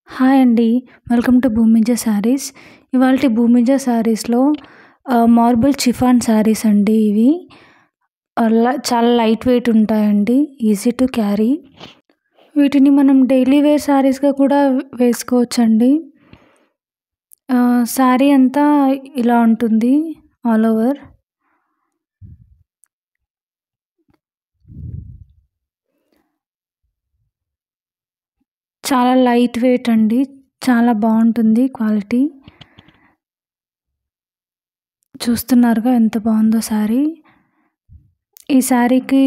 Hi అండి. Welcome to Bhumija sarees. ఇవాల్టి భూమిజ శారీస్‌లో మార్బుల్ చిఫాన్ శారీస్ అండి ఇవి. చాలా లైట్ వెయిట్ ఉంటాయండి. Easy to carry. వీటిని మనం డైలీ వేర్ శారీస్‌గా కూడా వేసుకోవచ్చండి. శారీ అంతా ఇలా ఉంటుంది ఆల్ ఓవర్. చాలా లైట్ వెయిట్ అండి. చాలా బాగుంటుంది క్వాలిటీ. చూస్తున్నారుగా ఎంత బాగుందో శారీ. ఈ శారీకి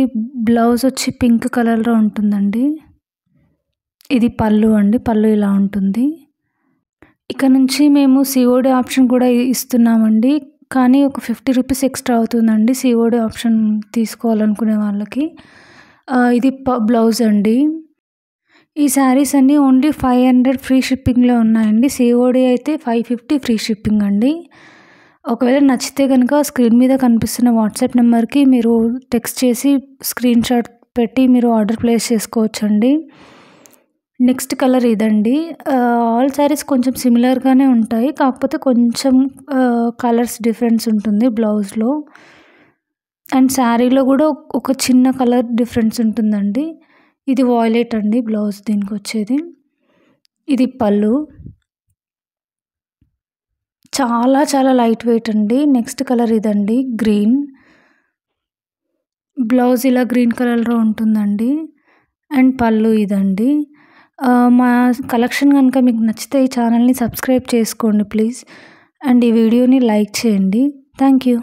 బ్లౌజ్ వచ్చి పింక్ కలర్‌లో ఉంటుందండి. ఇది పళ్ళు అండి. పళ్ళు ఇలా ఉంటుంది. ఇక నుంచి మేము సిఓడి ఆప్షన్ కూడా ఇస్తున్నామండి. కానీ ఒక 50 రూపీస్ ఎక్స్ట్రా అవుతుందండి సిఓడి ఆప్షన్ తీసుకోవాలనుకునే వాళ్ళకి. ఇది బ్లౌజ్ అండి. ఈ శారీస్ అన్నీ ఓన్లీ 500 ఫ్రీ షిప్పింగ్‌లో ఉన్నాయండి. సిఓడి అయితే 550 ఫ్రీ షిప్పింగ్ అండి. ఒకవేళ నచ్చితే గనుక స్క్రీన్ మీద కనిపిస్తున్న వాట్సాప్ నెంబర్‌కి మీరు టెక్స్ట్ చేసి స్క్రీన్‌షాట్ పెట్టి మీరు ఆర్డర్ ప్లేస్ చేసుకోవచ్చండి. నెక్స్ట్ కలర్ ఇదండి. ఆల్ శారీస్ కొంచెం సిమిలర్‌గానే ఉంటాయి. కాకపోతే కొంచెం కలర్స్ డిఫరెన్స్ ఉంటుంది బ్లౌజ్‌లో. అండ్ శారీలో కూడా ఒక చిన్న కలర్ డిఫరెన్స్ ఉంటుందండి. ఇది వాయిలెట్ అండి బ్లౌజ్ దీనికొచ్చేది. ఇది పళ్ళు. చాలా లైట్ వెయిట్ అండి. నెక్స్ట్ కలర్ ఇదండి గ్రీన్. బ్లౌజ్ ఇలా గ్రీన్ కలర్‌లో ఉంటుందండి. అండ్ పళ్ళు ఇదండి. మా కలెక్షన్ గనుక మీకు నచ్చితే ఈ ఛానల్‌ని సబ్స్క్రైబ్ చేసుకోండి ప్లీజ్. అండ్ ఈ వీడియోని లైక్ చేయండి. Thank you.